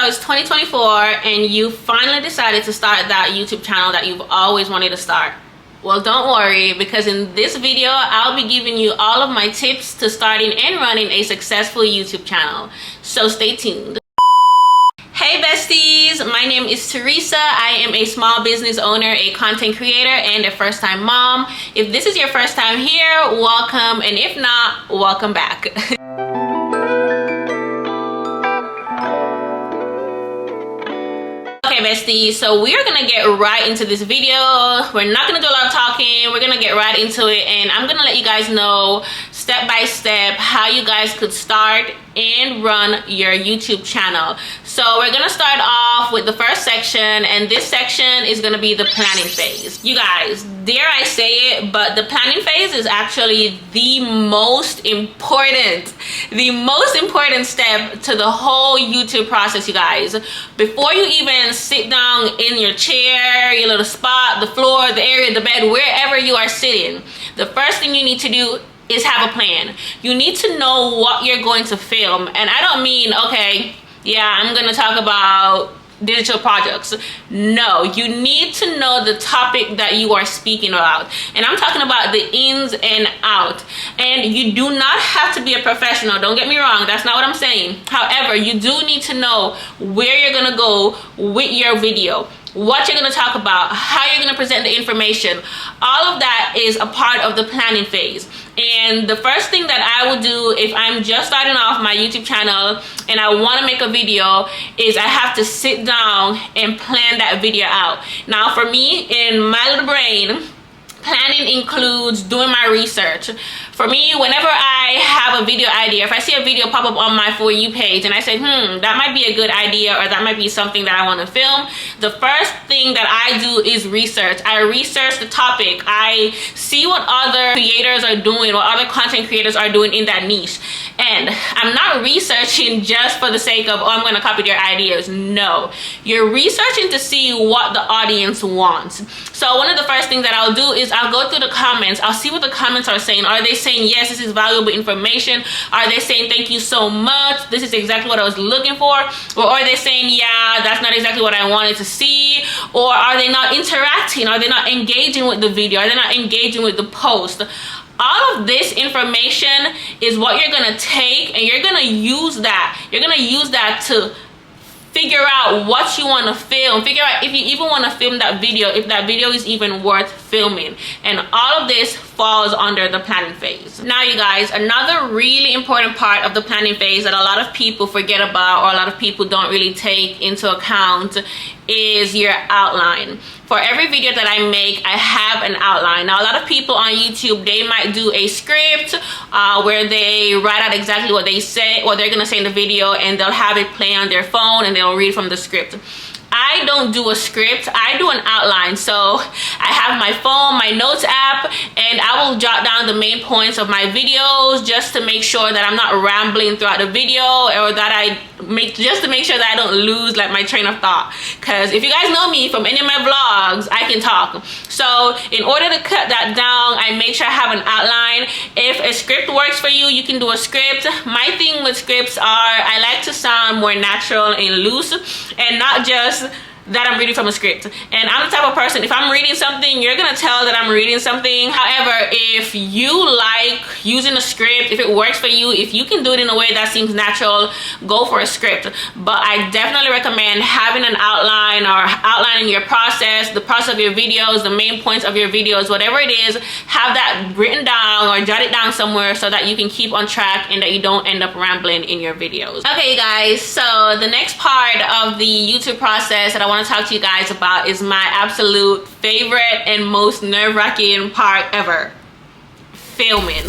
So it's 2024 and you finally decided to start that YouTube channel that you've always wanted to start. Well, don't worry, because in this video, I'll be giving you all of my tips to starting and running a successful YouTube channel. So stay tuned. Hey besties, my name is Teresa. I am a small business owner, a content creator, and a first-time mom. If this is your first time here, welcome, and if not, welcome back. Okay besties, so we are gonna get right into this video. We're not gonna do a lot of talking, we're gonna get right into it, and I'm gonna let you guys know step by step how you guys could start and run your YouTube channel. So we're gonna start off with the first section, and this section is gonna be the planning phase. You guys, dare I say it, but the planning phase is actually the most important step to the whole YouTube process, you guys. Before you even sit down in your chair, your little spot, the floor, the area, the bed, wherever you are sitting, the first thing you need to do is have a plan. You need to know what you're going to film. And I don't mean, okay, yeah, I'm gonna talk about digital projects. No, you need to know the topic that you are speaking about. And I'm talking about the ins and out. And you do not have to be a professional, don't get me wrong, that's not what I'm saying. However, you do need to know where you're gonna go with your video, what you're going to talk about, how you're going to present the information. All of that is a part of the planning phase. And the first thing that I would do if I'm just starting off my YouTube channel and I want to make a video is I have to sit down and plan that video out. Now for me, in my little brain, planning includes doing my research. For me, whenever I have a video idea, if I see a video pop up on my For You page and I say, that might be a good idea, or that might be something that I want to film, the first thing that I do is research. I research the topic. I see what other creators are doing, what other content creators are doing in that niche. And I'm not researching just for the sake of, oh, I'm going to copy their ideas. No, you're researching to see what the audience wants. So one of the first things that I'll do is I'll go through the comments. I'll see what the comments are saying. Are they saying, yes, this is valuable information? Are they saying, thank you so much, this is exactly what I was looking for? Or are they saying, yeah, that's not exactly what I wanted to see? Or are they not interacting? Are they not engaging with the video? Are they not engaging with the post? All of this information is what you're gonna take, and you're gonna use that. You're gonna use that to figure out what you want to film, figure out if you even want to film that video, if that video is even worth filming. And all of this falls under the planning phase. Now you guys, another really important part of the planning phase that a lot of people forget about, or a lot of people don't really take into account, is your outline. For every video that I make, I have an outline. Now a lot of people on YouTube, they might do a script where they write out exactly what they say, what they're gonna say in the video, and they'll have it play on their phone and they'll read from the script. I don't do a script, I do an outline. So I have my phone, my notes app, and I will jot down the main points of my videos just to make sure that I'm not rambling throughout the video, or that just to make sure that I don't lose like my train of thought. Because if you guys know me from any of my vlogs, I can talk. So in order to cut that down, I make sure I have an outline. If a script works for you, you can do a script. My thing with scripts are, I like to sound more natural and loose, and not just that I'm reading from a script. And I'm the type of person, if I'm reading something, you're gonna tell that I'm reading something. However, if you like using a script, if it works for you, if you can do it in a way that seems natural, go for a script. But I definitely recommend having an outline, or outlining your process, the process of your videos, the main points of your videos, whatever it is, have that written down or jot it down somewhere so that you can keep on track and that you don't end up rambling in your videos. Okay guys, so the next part of the YouTube process that I want to talk to you guys about is my absolute favorite and most nerve-wracking part ever: filming.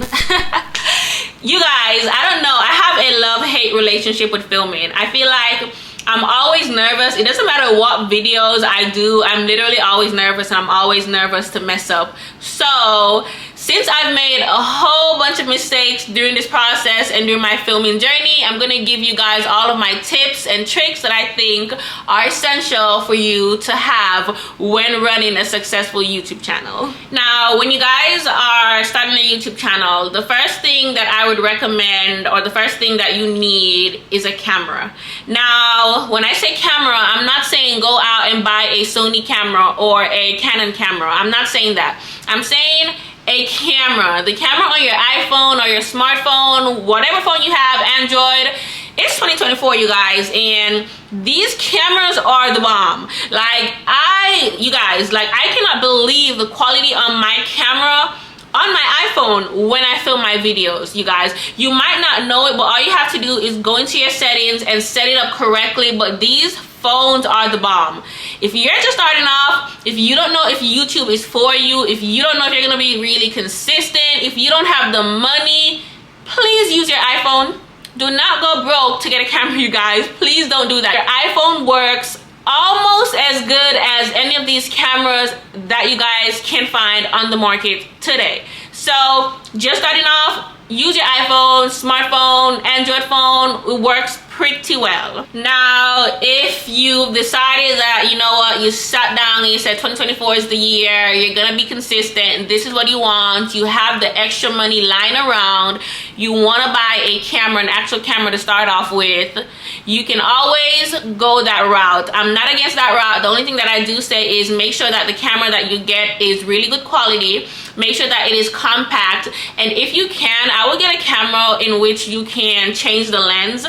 You guys, I don't know, I have a love-hate relationship with filming. I feel like I'm always nervous. It doesn't matter what videos I do, I'm literally always nervous, and I'm always nervous to mess up. So since I've made a whole bunch of mistakes during this process and during my filming journey, I'm gonna give you guys all of my tips and tricks that I think are essential for you to have when running a successful YouTube channel. Now, when you guys are starting a YouTube channel, the first thing that I would recommend, or the first thing that you need, is a camera. Now, when I say camera, I'm not saying go out and buy a Sony camera or a Canon camera. I'm not saying that. I'm saying a camera. The camera on your iPhone or your smartphone, whatever phone you have, Android. It's 2024, you guys, and these cameras are the bomb. You guys, I cannot believe the quality on my camera on my iPhone when I film my videos. You guys, you might not know it, but all you have to do is go into your settings and set it up correctly. But these phones are the bomb. If you're just starting off, if you don't know if YouTube is for you, if you don't know if you're gonna be really consistent, if you don't have the money, please use your iPhone. Do not go broke to get a camera, you guys. Please don't do that. Your iPhone works almost as good as any of these cameras that you guys can find on the market today. So just starting off, use your iPhone, smartphone, Android phone. It works pretty well. Now, if you've decided that, you know what, you sat down and you said 2024 is the year, you're gonna be consistent, this is what you want, you have the extra money lying around, you want to buy a camera, an actual camera to start off with, you can always go that route. I'm not against that route. The only thing that I do say is make sure that the camera that you get is really good quality. Make sure that it is compact, and if you can, I would get a camera in which you can change the lens.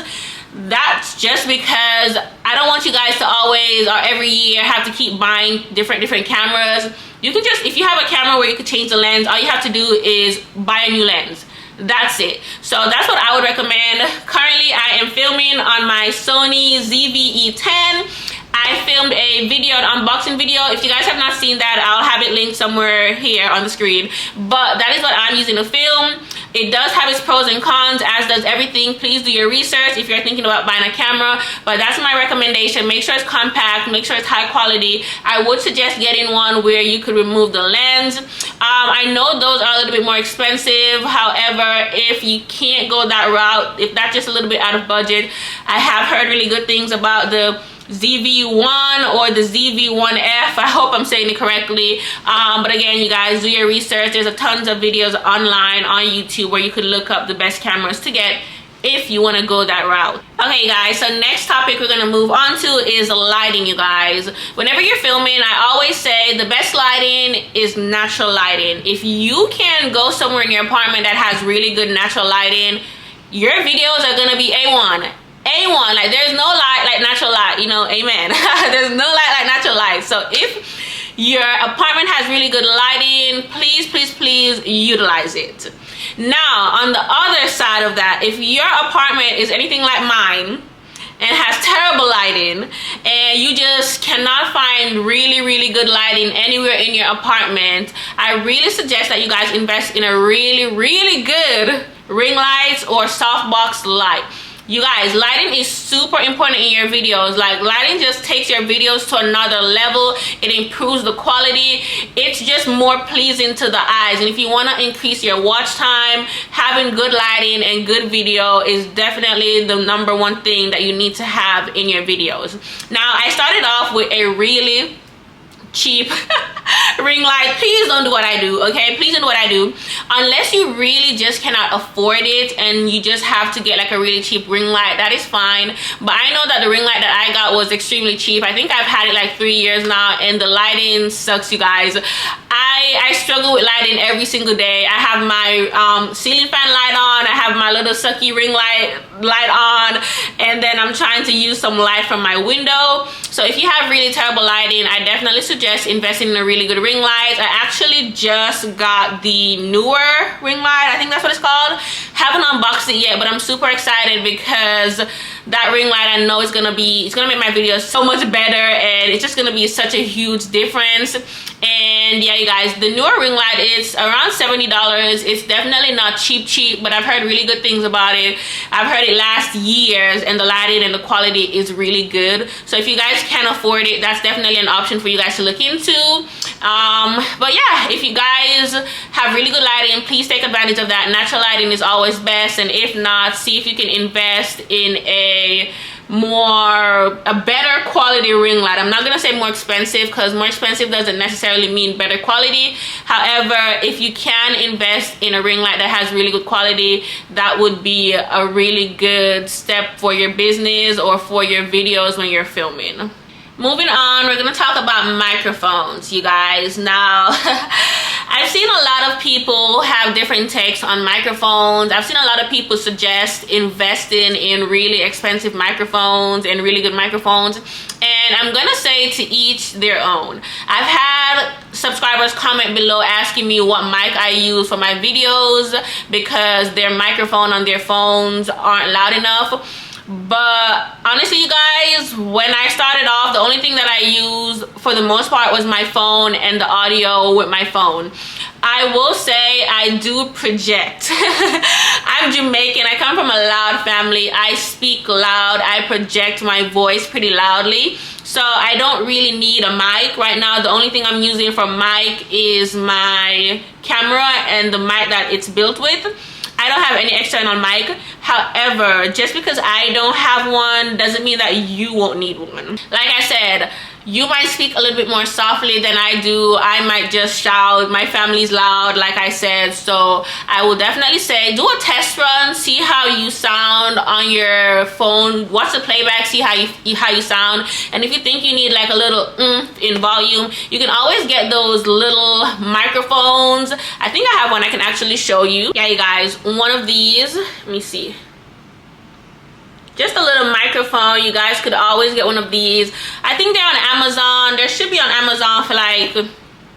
That's just because I don't want you guys to always or every year have to keep buying different cameras. You can just, if you have a camera where you can change the lens, all you have to do is buy a new lens. That's it. So that's what I would recommend. Currently, I am filming on my Sony ZV-E10. I filmed a video, an unboxing video. If you guys have not seen that, I'll have it linked somewhere here on the screen. But that is what I'm using to film. It does have its pros and cons, as does everything. Please do your research if you're thinking about buying a camera. But that's my recommendation. Make sure it's compact. Make sure it's high quality. I would suggest getting one where you could remove the lens. I know those are a little bit more expensive. However, if you can't go that route, if that's just a little bit out of budget, I have heard really good things about the ZV-1 or the ZV-1F. I hope I'm saying it correctly. But again, you guys, do your research. There's a tons of videos online on YouTube where you could look up the best cameras to get if you want to go that route. Okay guys, so next topic we're going to move on to is lighting, you guys. Whenever you're filming, I always say the best lighting is natural lighting. If you can go somewhere in your apartment that has really good natural lighting, your videos are going to be A1. A1, like there's no light like natural light, you know, amen. There's no light like natural light. So if your apartment has really good lighting, please utilize it. Now, on the other side of that, if your apartment is anything like mine and has terrible lighting and you just cannot find really good lighting anywhere in your apartment, I really suggest that you guys invest in a really good ring lights or softbox light. You guys, lighting is super important in your videos. Like, lighting just takes your videos to another level. It improves the quality. It's just more pleasing to the eyes. And if you want to increase your watch time, having good lighting and good video is definitely the #1 thing that you need to have in your videos. Now, I started off with a really cheap ring light. Please don't do what I do, okay? Please don't do what I do. Unless you really just cannot afford it and you just have to get like a really cheap ring light, that is fine. But I know that the ring light that I got was extremely cheap. I think I've had it like 3 years now and the lighting sucks, you guys. I struggle with lighting every single day. I have my ceiling fan light on, I have my little sucky ring light on, and then I'm trying to use some light from my window. So if you have really terrible lighting, I definitely suggest investing in a really good ring light. I actually just got the newer ring light, I think that's what it's called. Haven't unboxed it yet, but I'm super excited because that ring light, I know it's gonna make my videos so much better, and it's just gonna be such a huge difference. And And yeah, you guys, the newer ring light is around $70. It's definitely not cheap, but I've heard really good things about it. I've heard it lasts years, and the lighting and the quality is really good. So if you guys can afford it, that's definitely an option for you guys to look into. But yeah, if you guys have really good lighting, please take advantage of that. Natural lighting is always best, and if not, see if you can invest in a better quality ring light. I'm not gonna say more expensive, because more expensive doesn't necessarily mean better quality. However, if you can invest in a ring light that has really good quality, that would be a really good step for your business or for your videos when you're filming. Moving on, we're gonna talk about microphones, you guys. Now, I've seen a lot of people have different takes on microphones. I've seen a lot of people suggest investing in really expensive microphones and really good microphones. And I'm gonna say to each their own. I've had subscribers comment below asking me what mic I use for my videos because their microphone on their phones aren't loud enough. But honestly, you guys, when I started off, the only thing that I used for the most part was my phone and the audio with my phone. I will say I do project. I'm Jamaican. I come from a loud family. I speak loud. I project my voice pretty loudly. So I don't really need a mic right now. The only thing I'm using for mic is my camera and the mic that it's built with. I don't have any external mic. However, just because I don't have one doesn't mean that you won't need one. Like I said, you might speak a little bit more softly than I do. I might just shout. My family's loud, like I said. So I will definitely say, do a test run. See how you sound on your phone. Watch the playback. See how you sound. And if you think you need like a little in volume, you can always get those little microphones. I think I have one I can actually show you. Yeah, you guys, one of these. Let me see. Just a little microphone. You guys could always get one of these. I think they're on Amazon. They should be on Amazon for like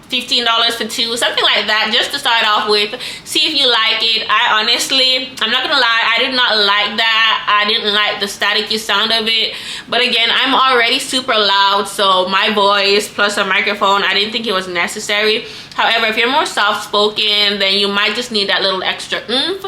$15 for two, something like that, just to start off with. See if you like it. I honestly, I'm not gonna lie, I did not like that. I didn't like the staticky sound of it. But again, I'm already super loud, so my voice plus a microphone, I didn't think it was necessary. However, if you're more soft-spoken, then you might just need that little extra oomph.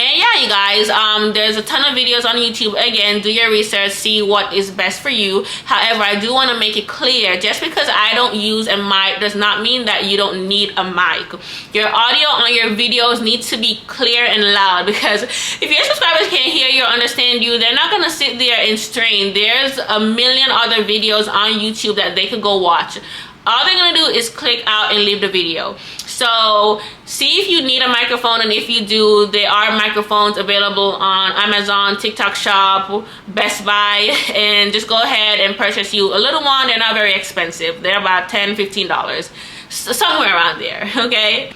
And yeah, you guys, there's a ton of videos on YouTube. Again, do your research, see what is best for you. However, I do want to make it clear, just because I don't use a mic does not mean that you don't need a mic. Your audio on your videos needs to be clear and loud, because if your subscribers can't hear you or understand you, they're not going to sit there and strain. There's a million other videos on YouTube that they could go watch. All they're going to do is click out and leave the video. So see if you need a microphone, and if you do, there are microphones available on Amazon, TikTok Shop, Best Buy, and just go ahead and purchase you a little one. They're not very expensive. They're about $10, $15, somewhere around there, okay?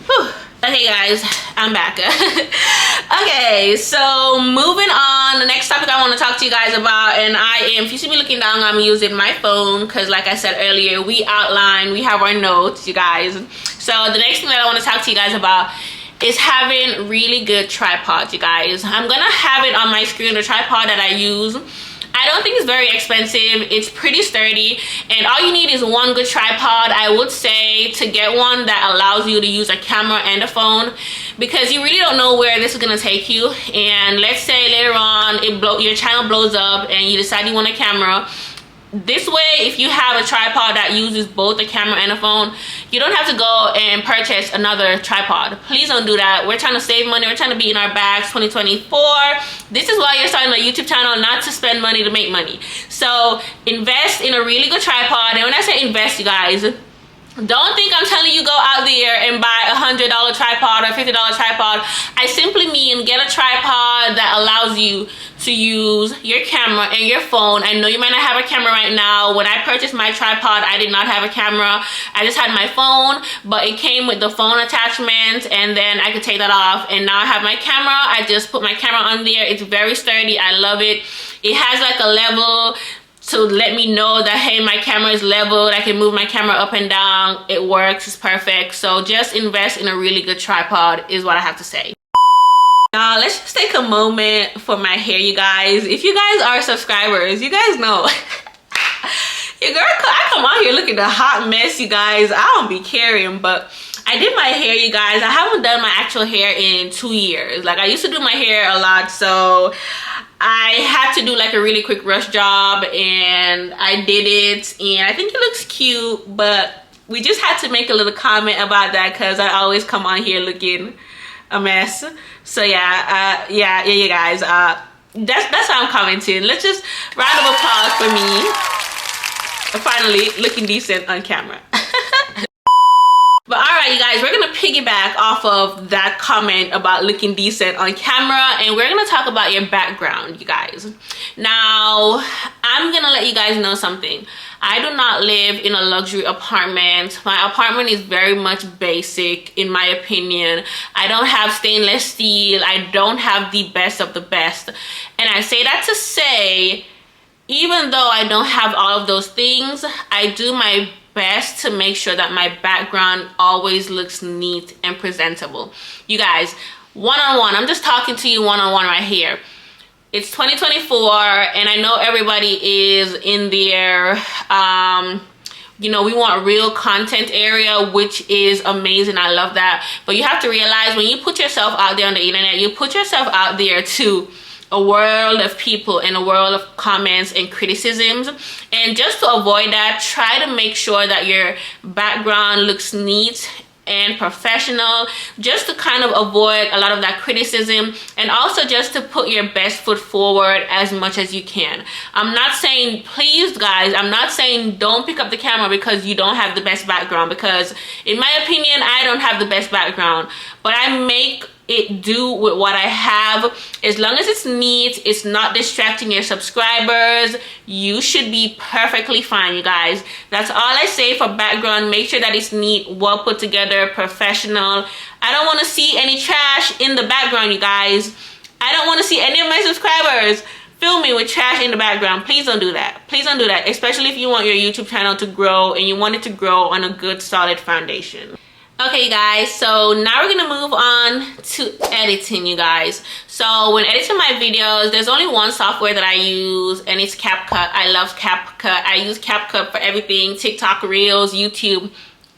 Whew. Okay guys, I'm back. Okay, so moving on, the next topic I want to talk to you guys about, and if you see me looking down, I'm using my phone because like I said earlier, we have our notes, you guys. So the next thing that I want to talk to you guys about is having really good tripods, you guys. I'm gonna have it on my screen, the tripod that I use. I don't think it's very expensive. It's pretty sturdy, and all you need is one good tripod. I would say to get one that allows you to use a camera and a phone, because you really don't know where this is gonna take you. And let's say later on your channel blows up and you decide you want a camera. This way, if you have a tripod that uses both a camera and a phone, you don't have to go and purchase another tripod. Please don't do that. We're trying to save money. We're trying to be in our bags 2024. This is why you're starting a YouTube channel, not to spend money to make money. So invest in a really good tripod. And when I say invest, you guys, don't think I'm telling you go out there and buy a $100 tripod or $50 tripod. I simply mean get a tripod that allows you to use your camera and your phone. I know you might not have a camera right now. When I purchased my tripod, I did not have a camera. I just had my phone, but it came with the phone attachment, and then I could take that off, and now I have my camera. I just put my camera on there. It's very sturdy. I love it. It has like a level to let me know that, hey, my camera is leveled. I can move my camera up and down. It works. It's perfect. So just invest in a really good tripod is what I have to say. Now let's just take a moment for my hair, you guys. If you guys are subscribers, you guys know Your girl, I come out here looking a hot mess, you guys. I don't be caring, but I did my hair, you guys. I haven't done my actual hair in 2 years. Like, I used to do my hair a lot, so I had to do like a really quick rush job, and I did it, and I think it looks cute, but we just had to make a little comment about that because I always come on here looking a mess. So yeah, you guys, that's how I'm commenting. Let's just round of applause for me finally looking decent on camera. But all right, you guys, we're gonna piggyback off of that comment about looking decent on camera, and we're gonna talk about your background, you guys. Now, I'm gonna let you guys know something. I do not live in a luxury apartment. My apartment is very much basic, in my opinion. I don't have stainless steel. I don't have the best of the best. And I say that to say, even though I don't have all of those things, I do my best to make sure that my background always looks neat and presentable. You guys, one-on-one, I'm just talking to you one-on-one right here. It's 2024, and I know everybody is in their you know, we want real content area, which is amazing. I love that. But you have to realize, when you put yourself out there on the internet, you put yourself out there to a world of people and a world of comments and criticisms. And just to avoid that, try to make sure that your background looks neat and professional, just to kind of avoid a lot of that criticism, and also just to put your best foot forward as much as you can. I'm not saying, please guys, I'm not saying don't pick up the camera because you don't have the best background, because in my opinion, I don't have the best background, but I make it do with what I have. As long as it's neat, it's not distracting your subscribers, you should be perfectly fine, you guys. That's all I say for background. Make sure that it's neat, well put together, professional. I don't want to see any trash in the background, you guys. I don't want to see any of my subscribers filming with trash in the background. Please don't do that. Please don't do that, especially if you want your YouTube channel to grow and you want it to grow on a good solid foundation. Okay, guys, so now we're gonna move on to editing, you guys. So when editing my videos, there's only one software that I use, and it's CapCut. I love CapCut. I use CapCut for everything: TikTok, Reels, YouTube,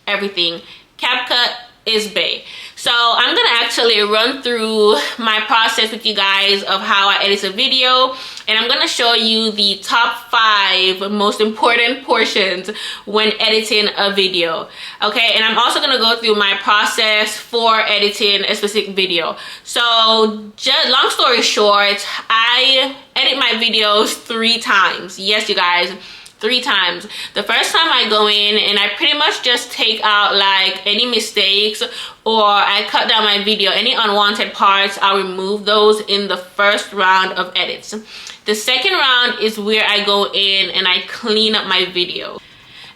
everything. CapCut is bae. So I'm gonna actually run through my process with you guys of how I edit a video, and I'm gonna show you the top 5 most important portions when editing a video. Okay, and I'm also gonna go through my process for editing a specific video. So just long story short, I edit my videos 3 times. Yes, you guys, 3 times. The first time I go in and I pretty much just take out like any mistakes, or I cut down my video. Any unwanted parts, I'll remove those in the first round of edits. The second round is where I go in and I clean up my video.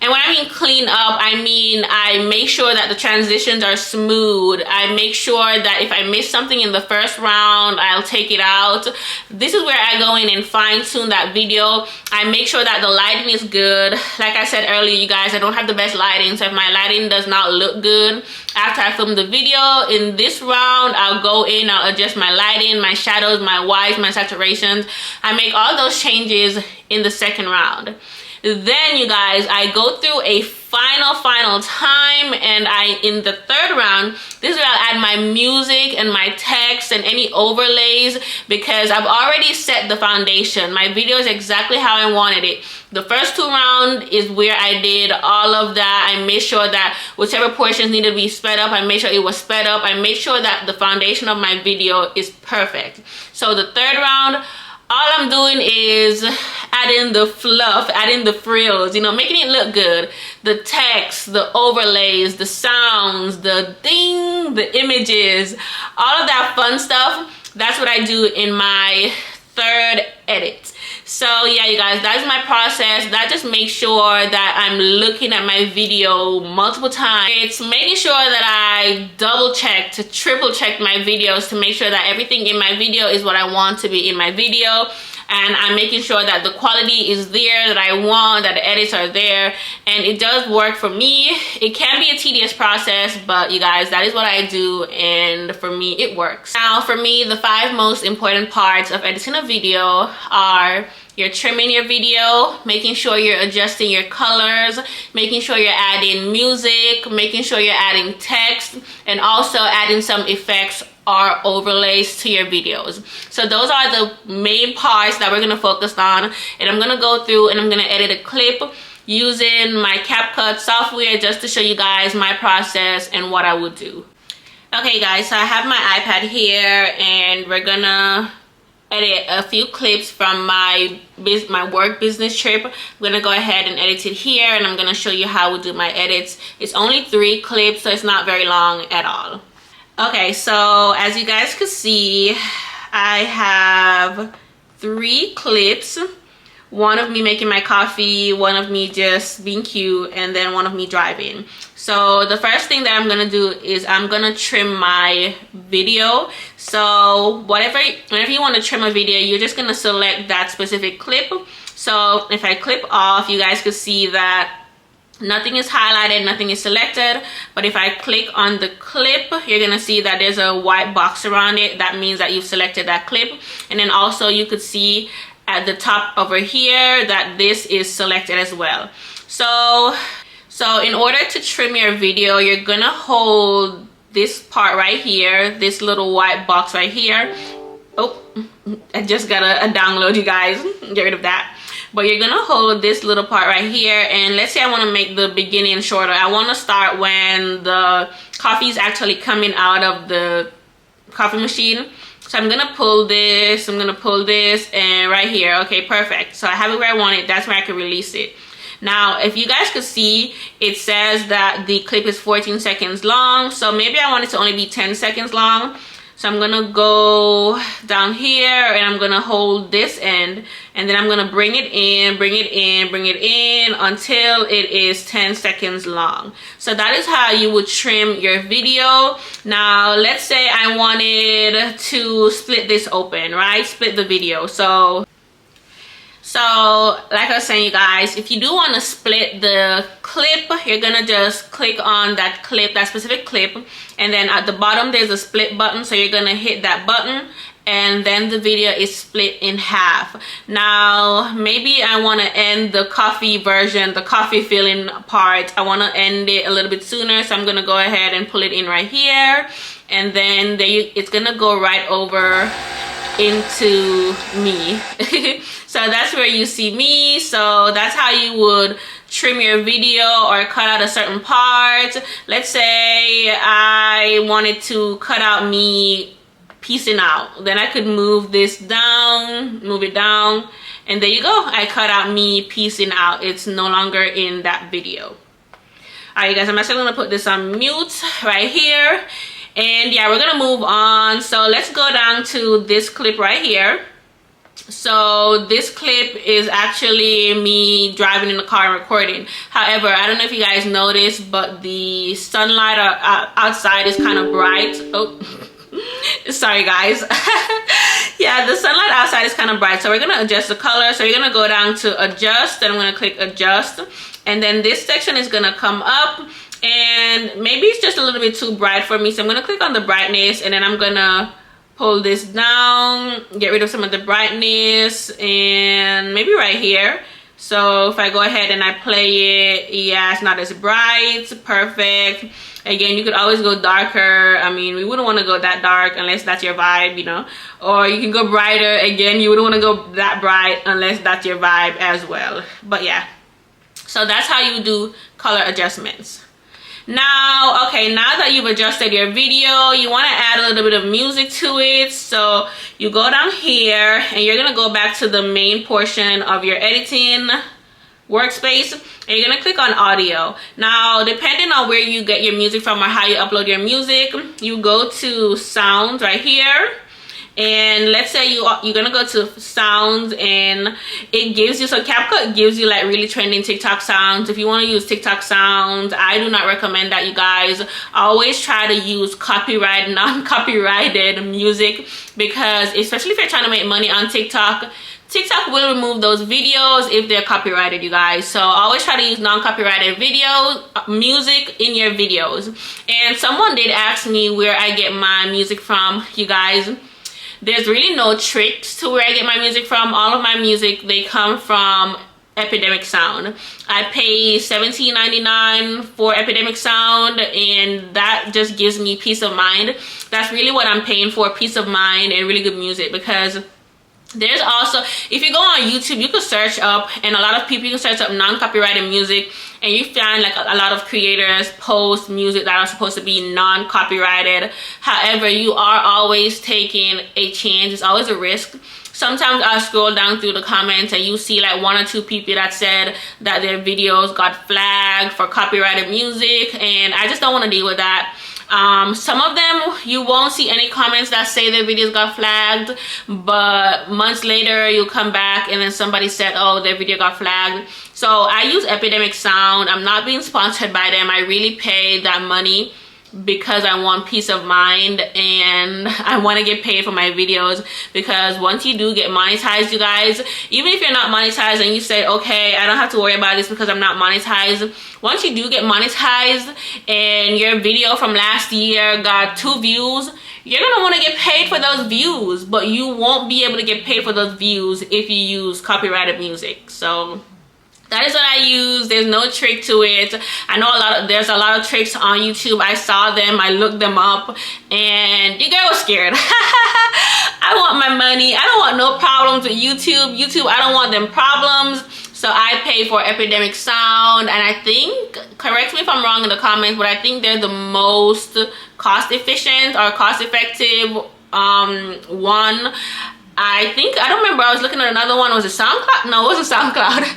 And when I mean clean up, I mean I make sure that the transitions are smooth. I make sure that if I miss something in the first round, I'll take it out. This is where I go in and fine tune that video. I make sure that the lighting is good. Like I said earlier, you guys, I don't have the best lighting. So if my lighting does not look good after I film the video, in this round, I'll go in, I'll adjust my lighting, my shadows, my whites, my saturations. I make all those changes in the second round. Then, you guys, I go through a final time, and in the third round, this is where I'll add my music and my text and any overlays, because I've already set the foundation. My video is exactly how I wanted it. The first 2 rounds is where I did all of that. I made sure that whichever portions needed to be sped up, I made sure it was sped up. I made sure that the foundation of my video is perfect. So the third round, all I'm doing is adding the fluff, adding the frills, you know, making it look good. The text, the overlays, the sounds, the ding, the images, all of that fun stuff. That's what I do in my third edit. So yeah, you guys, that's my process. That just makes sure that I'm looking at my video multiple times. It's making sure that I double check to triple check my videos to make sure that everything in my video is what I want to be in my video. And I'm making sure that the quality is there that I want, that the edits are there, and it does work for me. It can be a tedious process, but you guys, that is what I do, and for me, it works. Now, for me, the 5 most important parts of editing a video are you're trimming your video, making sure you're adjusting your colors, making sure you're adding music, making sure you're adding text, and also adding some effects or overlays to your videos. So those are the main parts that we're gonna focus on, and I'm gonna go through and I'm gonna edit a clip using my CapCut software just to show you guys my process and what I would do. Okay guys, so I have my iPad here and we're gonna edit a few clips from my work business trip. I'm gonna go ahead and edit it here, and I'm gonna show you how we do my edits. It's only 3 clips, so it's not very long at all. Okay, so as you guys can see, I have 3 clips. One of me making my coffee, one of me just being cute, and then one of me driving. So the first thing that I'm gonna do is I'm gonna trim my video. So whenever you want to trim a video, you're just gonna select that specific clip. So if I clip off, you guys can see that nothing is highlighted, nothing is selected. But if I click on the clip, you're gonna see that there's a white box around it. That means that you've selected that clip. And then also you could see at the top over here that this is selected as well. So in order to trim your video, you're gonna hold this part right here, this little white box right here. Oh, I just got a download, you guys. Get rid of that. But you're gonna hold this little part right here, and let's say I want to make the beginning shorter. I want to start when the coffee is actually coming out of the coffee machine. So I'm gonna pull this, and right here. Okay, perfect. So I have it where I want it. That's where I can release it. Now, if you guys could see, it says that the clip is 14 seconds long. So maybe I want it to only be 10 seconds long. So I'm gonna go down here and I'm gonna hold this end, and then I'm gonna bring it in until it is 10 seconds long. So that is how you would trim your video. Now, let's say I wanted to split this open, right? Split the video. So like I was saying, you guys, if you do want to split the clip, you're gonna just click on that clip, that specific clip, and then at the bottom there's a split button. So you're gonna hit that button, and then the video is split in half. Now maybe I want to end the coffee version, the coffee filling part, I want to end it a little bit sooner. So I'm gonna go ahead and pull it in right here, and then it's gonna go right over into me. So that's where you see me. So that's how you would trim your video or cut out a certain part. Let's say I wanted to cut out me piecing out, then I could move this down, move it down, and there you go. I cut out me piecing out. It's no longer in that video. Alright, you guys, I'm actually gonna put this on mute right here. And yeah, we're gonna move on. So let's go down to this clip right here. So this clip is actually me driving in the car and recording. However, I don't know if you guys noticed, but the sunlight outside is kind of bright. Oh, sorry guys. Yeah, the sunlight outside is kind of bright. So we're gonna adjust the color. So you're gonna go down to adjust, and I'm gonna click adjust. And then this section is gonna come up, and maybe it's just a little bit too bright for me. So I'm gonna click on the brightness, and then I'm gonna pull this down, get rid of some of the brightness, and maybe right here. So if I go ahead and I play it, yeah, it's not as bright. Perfect. Again, you could always go darker. I mean, we wouldn't want to go that dark unless that's your vibe, you know. Or you can go brighter. Again, you wouldn't want to go that bright unless that's your vibe as well. But yeah, so that's how you do color adjustments. Now, okay, now that you've adjusted your video, you want to add a little bit of music to it. So you go down here and you're gonna go back to the main portion of your editing workspace, and you're gonna click on audio. Now, depending on where you get your music from or how you upload your music, you go to sounds right here. And let's say you're gonna go to sounds, and it gives you, so CapCut gives you like really trending TikTok sounds. If you want to use TikTok sounds, I do not recommend that, you guys. Always try to use copyright, non-copyrighted music, because especially if you're trying to make money on TikTok, TikTok will remove those videos if they're copyrighted, you guys. So always try to use non-copyrighted music in your videos. And someone did ask me where I get my music from, you guys. there's really no tricks to where I get my music from. All of my music, they come from Epidemic Sound. I pay $17.99 for Epidemic Sound, and that just gives me peace of mind. That's really what I'm paying for, peace of mind and really good music. Because there's also, if you go on YouTube, you can search up, and a lot of people, you can search up non-copyrighted music, and you find like a lot of creators post music that are supposed to be non-copyrighted. However, you are always taking a chance. It's always a risk. Sometimes I scroll down through the comments and you see like 1 or 2 people that said that their videos got flagged for copyrighted music, and I just don't want to deal with that. Some of them, you won't see any comments that say their videos got flagged, but months later you'll come back and then somebody said, oh, their video got flagged. So I use Epidemic Sound. I'm not being sponsored by them. I really pay that money because I want peace of mind, and I want to get paid for my videos. Because once you do get monetized, you guys, even if you're not monetized and you say, okay, I don't have to worry about this because I'm not monetized, once you do get monetized and your video from last year got 2 views, you're gonna want to get paid for those views, but you won't be able to get paid for those views if you use copyrighted music. So that is what I use. There's no trick to it. I know there's a lot of tricks on YouTube. I saw them, I looked them up, and your girl was scared. I want my money. I don't want no problems with YouTube. I don't want them problems. So I pay for Epidemic Sound, and I think, correct me if I'm wrong in the comments, but I think they're the most cost efficient or cost effective one. I don't remember. I was looking at another one. Was it SoundCloud? No, it wasn't SoundCloud.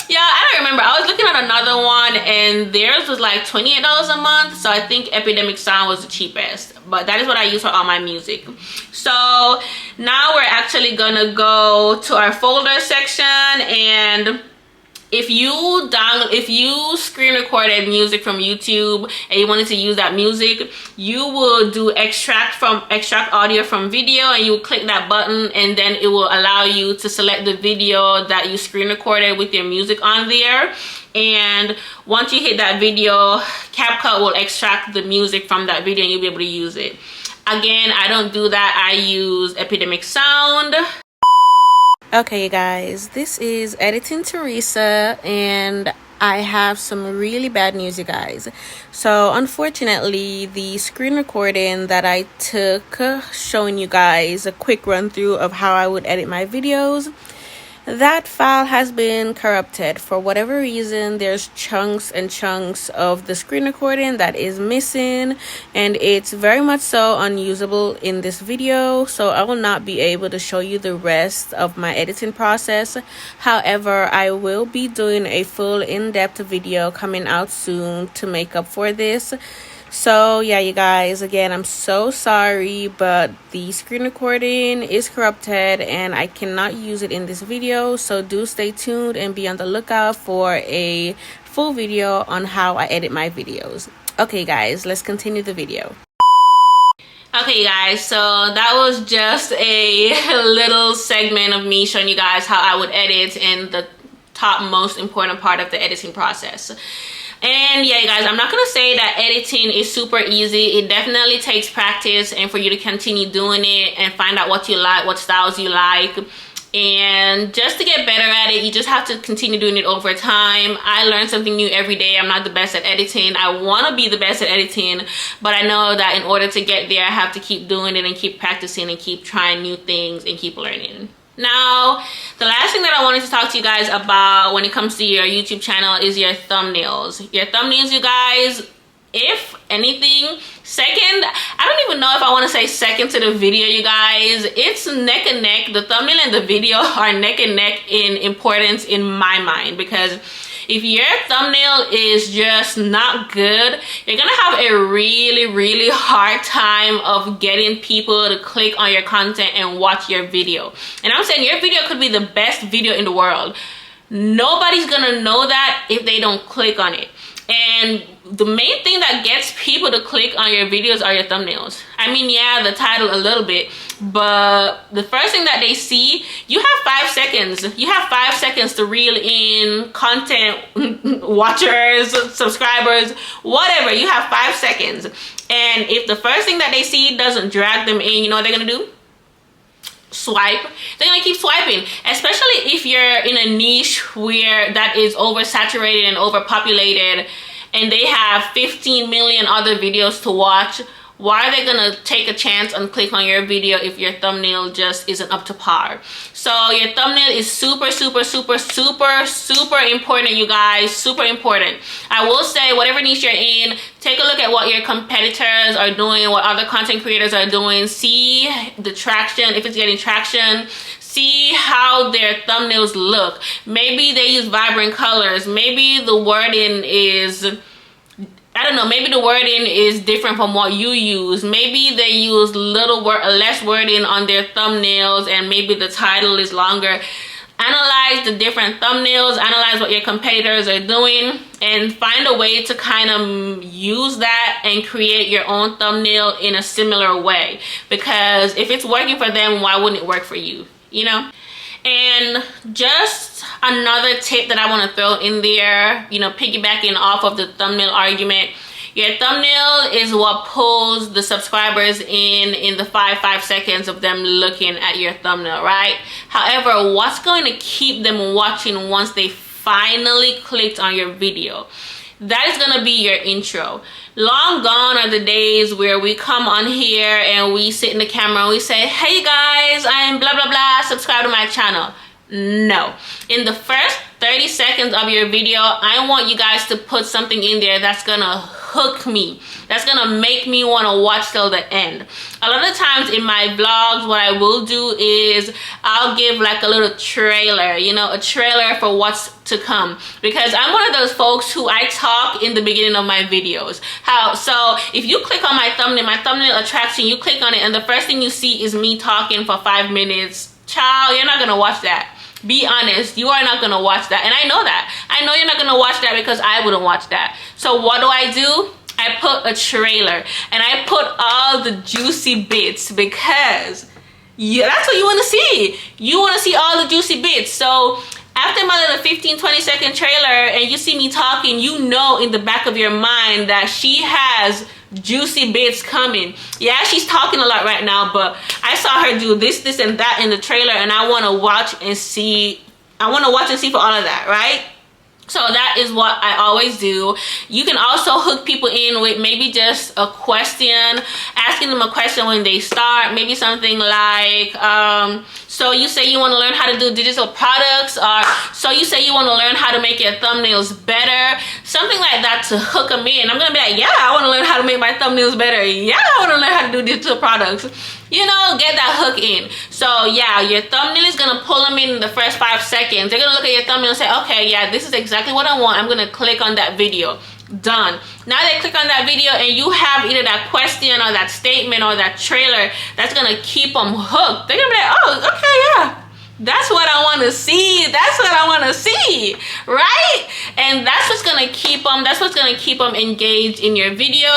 Yeah, I don't remember. I was looking at another one, and theirs was like $28 a month. So I think Epidemic Sound was the cheapest. But that is what I use for all my music. So now we're actually gonna go to our folder section, and if you screen recorded music from YouTube and you wanted to use that music, you will do extract audio from video, and you will click that button, and then it will allow you to select the video that you screen recorded with your music on there. And once you hit that video, CapCut will extract the music from that video and you'll be able to use it. Again, I don't do that. I use Epidemic Sound. Okay, you guys, this is Editing Teresa, and I have some really bad news, you guys. So unfortunately, the screen recording that I took showing you guys a quick run through of how I would edit my videos, that file has been corrupted. For whatever reason, there's chunks and chunks of the screen recording that is missing, and it's very much so unusable in this video. So I will not be able to show you the rest of my editing process. However, I will be doing a full in-depth video coming out soon to make up for this. So yeah, you guys, again, I'm so sorry, but the screen recording is corrupted and I cannot use it in this video. So do stay tuned and be on the lookout for a full video on how I edit my videos. Okay guys, let's continue the video. Okay guys, so that was just a little segment of me showing you guys how I would edit and the top most important part of the editing process. And yeah, you guys, I'm not gonna say that editing is super easy. It definitely takes practice, and for you to continue doing it and find out what you like, what styles you like, and just to get better at it, you just have to continue doing it over time. I learn something new every day. I'm not the best at editing. I want to be the best at editing, but I know that in order to get there, I have to keep doing it and keep practicing and keep trying new things and keep learning. Now, the last thing that I wanted to talk to you guys about when it comes to your YouTube channel is your thumbnails. Your thumbnails, you guys, if anything, second, I don't even know if I want to say second to the video, you guys. It's neck and neck. The thumbnail and the video are neck and neck in importance in my mind, because if your thumbnail is just not good, you're gonna have a really hard time of getting people to click on your content and watch your video. And I'm saying your video could be the best video in the world. Nobody's gonna know that if they don't click on it. And the main thing that gets people to click on your videos are your thumbnails. I mean, yeah, the title a little bit, but the first thing that they see, you have 5 seconds. You have 5 seconds to reel in content, watchers, subscribers, whatever. You have 5 seconds. And if the first thing that they see doesn't drag them in, you know what they're gonna do? swipe, they're gonna keep swiping, especially if you're in a niche where that is oversaturated and overpopulated and they have 15 million other videos to watch. Why are they gonna take a chance and click on your video if your thumbnail just isn't up to par? So your thumbnail is super, super, super, super, super important, you guys. Super important. I will say, whatever niche you're in, take a look at what your competitors are doing, what other content creators are doing. See the traction, if it's getting traction. See how their thumbnails look. Maybe they use vibrant colors. Maybe the wording is, I don't know, maybe the wording is different from what you use. Maybe they use less wording on their thumbnails, and maybe the title is longer. Analyze the different thumbnails, analyze what your competitors are doing, and find a way to kind of use that and create your own thumbnail in a similar way. Because if it's working for them, why wouldn't it work for you? You know? And just another tip that I want to throw in there, you know, piggybacking off of the thumbnail argument, your thumbnail is what pulls the subscribers in the 5 seconds of them looking at your thumbnail, right? However, what's going to keep them watching once they finally clicked on your video? That is going to be your intro. Long gone are the days where we come on here and we sit in the camera and we say, hey guys, I'm blah blah blah, subscribe to my channel. No. In the first 30 seconds of your video, I want you guys to put something in there that's gonna hook me, that's gonna make me want to watch till the end. A lot of times in my vlogs, what I will do is I'll give like a little trailer, you know, a trailer for what's to come, because I'm one of those folks who I talk in the beginning of my videos. So if you click on my thumbnail attracts you, you click on it and the first thing you see is me talking for 5 minutes, child, you're not gonna watch that. Be honest, you are not gonna watch that, and I know that. I know you're not gonna watch that because I wouldn't watch that. So what do? I put a trailer and I put all the juicy bits, because that's what you want to see. You want to see all the juicy bits. So after my little 15-20 second trailer and you see me talking, you know in the back of your mind that she has juicy bits coming. Yeah, she's talking a lot right now, but I saw her do this, this, and that in the trailer, and I want to watch and see. I want to watch and see for all of that, right? So that is what I always do. You can also hook people in with maybe just a question, asking them a question when they start. Maybe something like, so you say you want to learn how to do digital products, or so you say you want to learn how to make your thumbnails better. Something like that to hook them in. I'm going to be like, yeah, I want to learn how to make my thumbnails better. Yeah, I want to learn how to do digital products. You know, get that hook in. So yeah, your thumbnail is gonna pull them in the first 5 seconds. They're gonna look at your thumbnail and say, okay, yeah, this is exactly what I want. I'm gonna click on that video. Done. Now they click on that video and you have either that question or that statement or that trailer that's gonna keep them hooked. They're gonna be like, oh, okay, yeah, that's what I want to see. That's what I want to see, right? And that's what's gonna keep them. That's what's gonna keep them engaged in your video.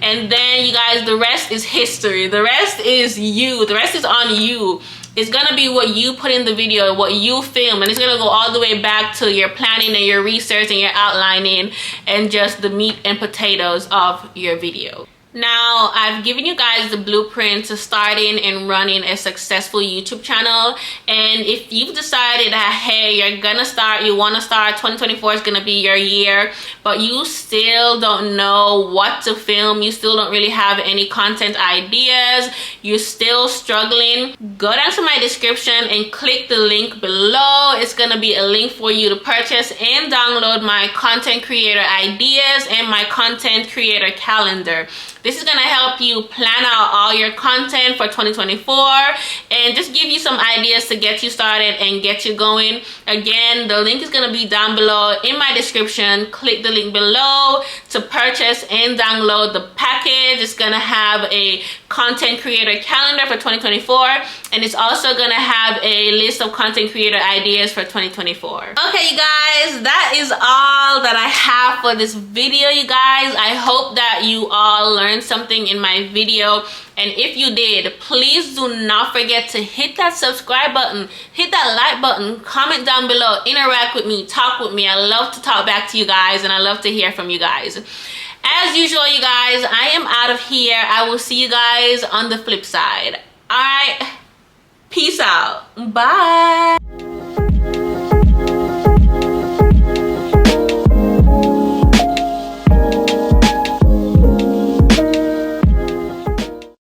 And then you guys, the rest is history. The rest is you. The rest is on you. It's gonna be what you put in the video, what you film, and it's gonna go all the way back to your planning and your research and your outlining and just the meat and potatoes of your video. Now, I've given you guys the blueprint to starting and running a successful YouTube channel. And if you've decided that, hey, you're gonna start, you wanna start, 2024 is gonna be your year, but you still don't know what to film, you still don't really have any content ideas, you're still struggling, go down to my description and click the link below. It's gonna be a link for you to purchase and download my content creator ideas and my content creator calendar. This is gonna help you plan out all your content for 2024 and just give you some ideas to get you started and get you going. Again, the link is gonna be down below in my description. Click the link below to purchase and download the package. It's gonna have a content creator calendar for 2024, and it's also gonna have a list of content creator ideas for 2024. Okay, you guys, that is all that I have for this video, you guys. I hope that you all learned something in my video, and if you did, please do not forget to hit that subscribe button, hit that like button, comment down below, interact with me, talk with me. I love to talk back to you guys, and I love to hear from you guys. As usual, you guys, I am out of here. I will see you guys on the flip side. All right, Peace out. Bye.